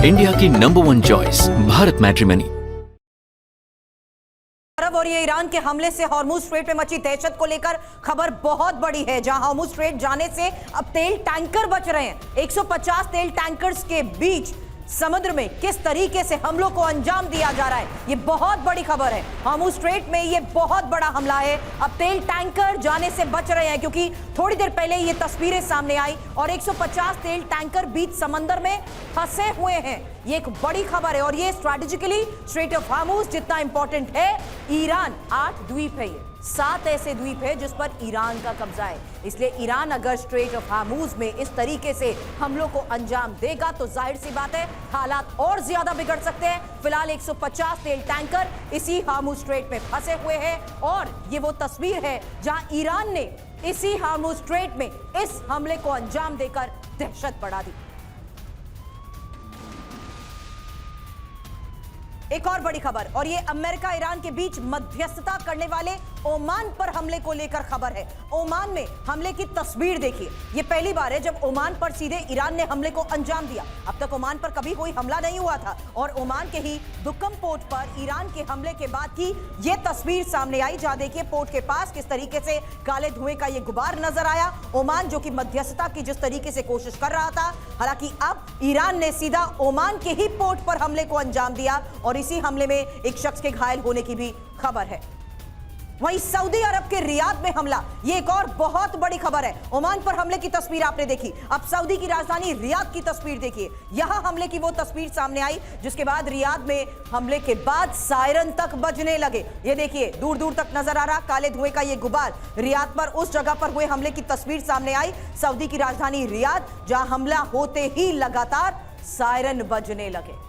India की number 1 choice Bharat matrimony. और ये ईरान के हमले से हॉर्मुज स्ट्रेट में मची दहशत को लेकर खबर बहुत बड़ी है, जहां हॉर्मुज स्ट्रेट जाने से अब तेल टैंकर बच रहे हैं। 150 तेल टैंकर्स के बीच समुद्र में किस तरीके से हमलों को अंजाम दिया जा रहा है, ये बहुत बड़ी खबर है। हॉर्मुज स्ट्रेट में ये बहुत बड़ा हमला है। अब तेल टैंकर जाने से बच रहे हैं क्योंकि थोड़ी देर पहले ये तस्वीरें सामने आई और 150 तेल टैंकर बीच समंदर में फंसे हुए हैं। ये एक बड़ी खबर है और ये स्ट्रैटेजिकली स्ट्रेट ऑफ हॉर्मुज जितना इंपॉर्टेंट है, ईरान 8 द्वीप है, ये 7 ऐसे द्वीप है जिस पर ईरान का कब्जा है। इसलिए ईरान अगर स्ट्रेट ऑफ हॉर्मुज में इस तरीके से हमलों को अंजाम देगा तो जाहिर सी बात है हालात और ज्यादा बिगड़ सकते हैं। फिलहाल 150 तेल टैंकर इसी हॉर्मुज स्ट्रेट में फंसे हुए हैं और ये वो तस्वीर है जहां ईरान ने इसी हॉर्मुज स्ट्रेट में इस हमले को अंजाम देकर दहशत बढ़ा दी। एक और बड़ी खबर, और ये अमेरिका ईरान के बीच मध्यस्थता करने वाले ओमान पर हमले को लेकर खबर है। ओमान में हमले की तस्वीर देखिए, ये पहली बार है जब ओमान पर सीधे ईरान ने हमले को अंजाम दिया। अब तक ओमान पर कभी कोई हमला नहीं हुआ था और ओमान के ही दुक्कम पोर्ट पर ईरान के हमले के बाद की ये तस्वीर सामने आई, जहां देखिए पोर्ट के पास किस तरीके से काले धुएं का ये गुबार नजर आया। ओमान जो कि मध्यस्थता की जिस तरीके से कोशिश कर रहा था, हालांकि अब ईरान ने सीधा ओमान के ही पोर्ट पर हमले को अंजाम दिया और इसी हमले में एक शख्स के घायल होने की भी खबर है। वहीं सऊदी अरब के रियाद में हमला, ये एक और बहुत बड़ी खबर है। ओमान पर हमले की तस्वीर आपने देखी, अब सऊदी की राजधानी रियाद की तस्वीर देखिए। यहां हमले की वो तस्वीर सामने आई जिसके बाद रियाद में हमले के बाद सायरन तक बजने लगे। ये देखिए दूर दूर तक नजर आ रहा काले धुएं का ये गुबार। रियाद पर उस जगह पर हुए हमले की तस्वीर सामने आई, सऊदी की राजधानी रियाद, जहां हमला होते ही लगातार सायरन बजने लगे।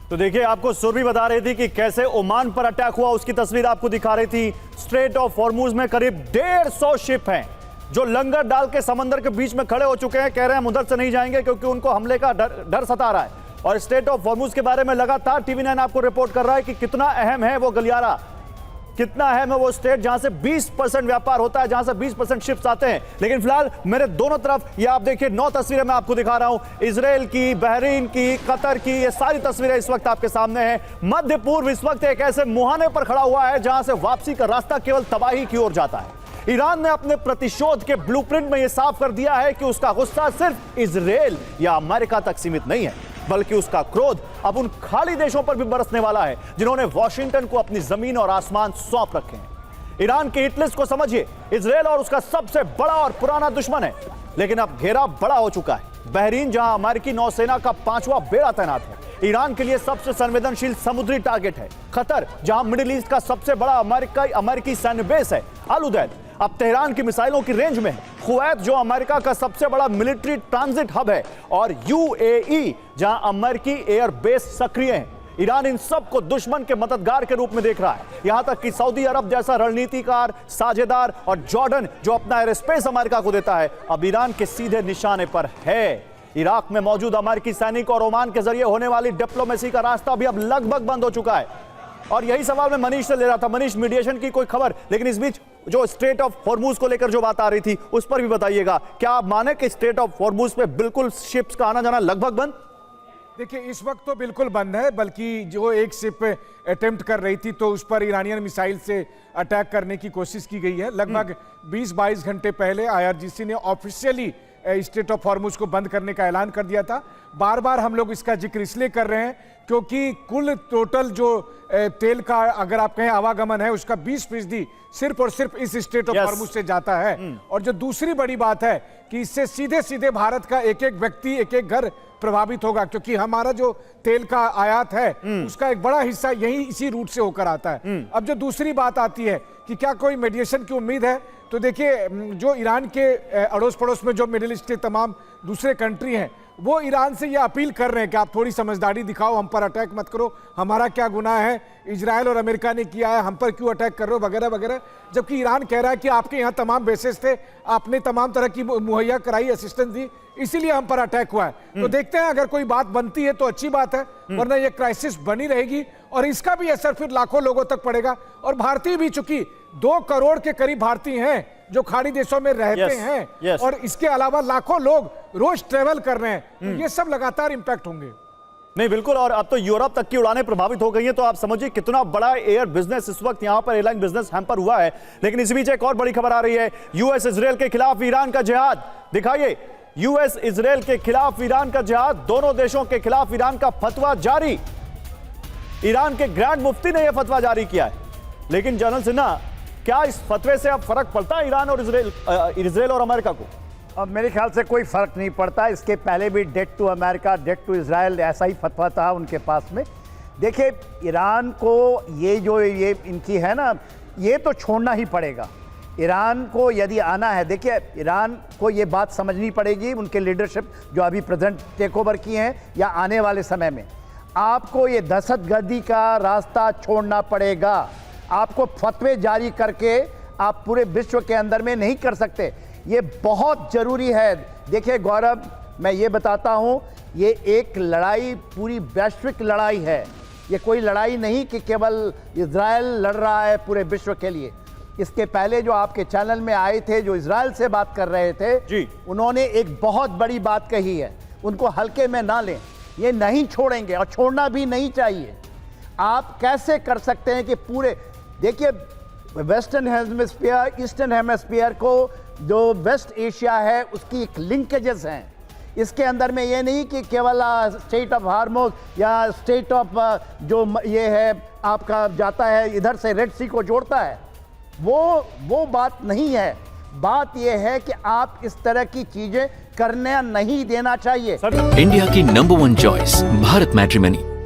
तो देखिए, आपको सुरभि बता रही थी कि कैसे ओमान पर अटैक हुआ, उसकी तस्वीर आपको दिखा रही थी। स्ट्रेट ऑफ हॉर्मुज में करीब 150 शिप हैं जो लंगर डाल के समंदर के बीच में खड़े हो चुके हैं। कह रहे हैं हम उधर से नहीं जाएंगे क्योंकि उनको हमले का डर सता रहा है। और स्ट्रेट ऑफ हॉर्मुज के बारे में लगातार TV9 आपको रिपोर्ट कर रहा है कि कितना अहम है वो गलियारा, कितना अहम है वो स्टेट जहां से 20% व्यापार होता है, जहां से 20% शिप्स आते हैं। लेकिन फिलहाल मेरे दोनों तरफ ये आप देखिए 9 तस्वीरें मैं आपको दिखा रहा हूं, इजराइल की, बहरीन की, कतर की, ये सारी तस्वीरें इस वक्त आपके सामने हैं। मध्य पूर्व इस वक्त एक ऐसे मुहाने पर खड़ा हुआ है जहां से वापसी का रास्ता केवल तबाही की ओर जाता है। ईरान ने अपने प्रतिशोध के ब्लूप्रिंट में यह साफ कर दिया है कि उसका गुस्सा सिर्फ इजराइल या अमेरिका तक सीमित नहीं है, बल्कि उसका क्रोध अब उन खाड़ी देशों पर भी बरसने वाला है जिन्होंने वॉशिंगटन को अपनी जमीन और आसमान सौंप रखे हैं। ईरान की हिट लिस्ट को समझिए, इजराइल और उसका सबसे बड़ा और पुराना दुश्मन है, लेकिन अब घेरा बड़ा हो चुका है। बहरीन जहां अमेरिकी नौसेना का 5वां बेड़ा तैनात है, ईरान के लिए सबसे संवेदनशील समुद्री टारगेट है। कतर जहां मिडिल ईस्ट का सबसे बड़ा अमेरिकी सैन्य बेस है, अल उदैद अब तेहरान की मिसाइलों की रेंज में है। कुवैत जो अमेरिका का सबसे बड़ा मिलिट्री ट्रांजिट हब है, और UAE जहां अमेरिकी एयर बेस सक्रिय है। ईरान इन सब को दुश्मन के मददगार के रूप में देख रहा है, यहां तक कि सऊदी अरब जैसा रणनीतिकार, साझेदार, और जॉर्डन जो अपना एयर स्पेस अमेरिका को देता है, अब ईरान के सीधे निशाने पर है। इराक में मौजूद अमेरिकी सैनिक और ओमान के जरिए होने वाली डिप्लोमेसी का रास्ता भी अब लगभग बंद हो चुका है। और यही सवाल मैं मनीष से ले रहा था। मनीष, मीडिएशन की कोई खबर, लेकिन इस बीच जो स्ट्रेट ऑफ हॉर्मुज को लेकर जो बात आ रही थी उस पर भी बताइएगा। क्या आप माने कि स्ट्रेट ऑफ हॉर्मुज पे बिल्कुल शिप्स का आना जाना लगभग बंद? देखिए, इस वक्त तो बिल्कुल बंद है, बल्कि जो एक शिप अटेम्प्ट कर रही थी तो उस पर ईरानियन मिसाइल से अटैक करने की कोशिश की गई है। लगभग 20-22 घंटे पहले IRGC ने ऑफिशियली स्ट्रेट ऑफ हॉर्मुज को बंद करने का ऐलान कर दिया था। बार बार हम लोग इसका जिक्र इसलिए कर रहे हैं क्योंकि कुल टोटल जो तेल का अगर आप कहें आवागमन है, उसका 20% सिर्फ और सिर्फ इस स्ट्रेट ऑफ हॉर्मुज से जाता है। और जो दूसरी बड़ी बात है कि इससे सीधे सीधे भारत का एक एक व्यक्ति, एक एक घर प्रभावित होगा, क्योंकि हमारा जो तेल का आयात है उसका एक बड़ा हिस्सा यही इसी रूट से होकर आता है। अब जो दूसरी बात आती है कि क्या कोई मेडिएशन की उम्मीद है, तो देखिए जो ईरान के अड़ोस पड़ोस में जो मिडिल ईस्ट के तमाम दूसरे कंट्री हैं, वो ईरान से ये अपील कर रहे हैं कि आप थोड़ी समझदारी दिखाओ, हम पर अटैक मत करो, हमारा क्या गुनाह है, इजराइल और अमेरिका ने किया है, हम पर क्यों अटैक कर रहे हो, वगैरह वगैरह। जबकि ईरान कह रहा है कि आपके यहाँ तमाम बेसेस थे, आपने तमाम तरह की मुहैया कराई, असिस्टेंस दी, इसीलिए हम पर अटैक हुआ है। तो देखते हैं, अगर कोई बात बनती है तो अच्छी बात है, वरना ये क्राइसिस बनी रहेगी और इसका भी असर फिर लाखों लोगों तक पड़ेगा। और भारतीय भी, चूंकि 2 करोड़ के करीब भारतीय हैं, जो खाड़ी देशों में रहते Yes, हैं yes. और इसके अलावा लाखों लोग रोज ट्रेवल कर रहे हैं, तो ये सब लगातार इंपैक्ट होंगे। नहीं बिल्कुल, और अब तो यूरोप तक की उड़ानें प्रभावित हो गई हैं, तो आप समझिए कितना बड़ा एयर बिजनेस इस वक्त यहां पर एयरलाइन बिजनेस हैम्पर हुआ है। लेकिन इसी बीच एक और बड़ी खबर आ रही है, यूएस इजरायल के खिलाफ ईरान का जिहाद। दिखाइए, यूएस इजरायल के खिलाफ ईरान का जिहाद, दोनों देशों के खिलाफ ईरान का फतवा जारी। ईरान के ग्रैंड मुफ्ती ने यह फतवा जारी किया है। लेकिन जनरल सिन्हा, क्या इस फतवे से अब फर्क पड़ता है ईरान और इजरायल और अमेरिका को? अब मेरे ख्याल से कोई फर्क नहीं पड़ता। इसके पहले भी death to America, death to Israel, ऐसा ही फतवा था उनके पास में। देखिए, ईरान को ये इनकी है ना, ये तो छोड़ना ही पड़ेगा। ईरान को यदि आना है, देखिए ईरान को ये बात समझनी पड़ेगी, उनके लीडरशिप जो अभी प्रेजेंट टेक ओवर किए हैं या आने वाले समय में, आपको ये दहशतगर्दी का रास्ता छोड़ना पड़ेगा। आपको फतवे जारी करके आप पूरे विश्व के अंदर में नहीं कर सकते, ये बहुत ज़रूरी है। देखिए गौरव, मैं ये बताता हूँ, ये एक लड़ाई पूरी वैश्विक लड़ाई है। ये कोई लड़ाई नहीं कि केवल इजराइल लड़ रहा है पूरे विश्व के लिए। इसके पहले जो आपके चैनल में आए थे, जो इजराइल से बात कर रहे थे जी, उन्होंने एक बहुत बड़ी बात कही है, उनको हल्के में ना लें। ये नहीं छोड़ेंगे और छोड़ना भी नहीं चाहिए। आप कैसे कर सकते हैं कि पूरे, देखिए वेस्टर्न हेमिस्फीयर, ईस्टर्न हेमिस्फीयर को जो वेस्ट एशिया है उसकी एक लिंकेजेस हैं। इसके अंदर में ये नहीं कि केवल स्टेट ऑफ हार्मोज या स्टेट ऑफ जो ये है आपका जाता है इधर से रेड सी को जोड़ता है, वो बात नहीं है। बात यह है कि आप इस तरह की चीजें करने नहीं देना चाहिए। इंडिया की नंबर 1 चॉइस भारत मैट्रिमनी।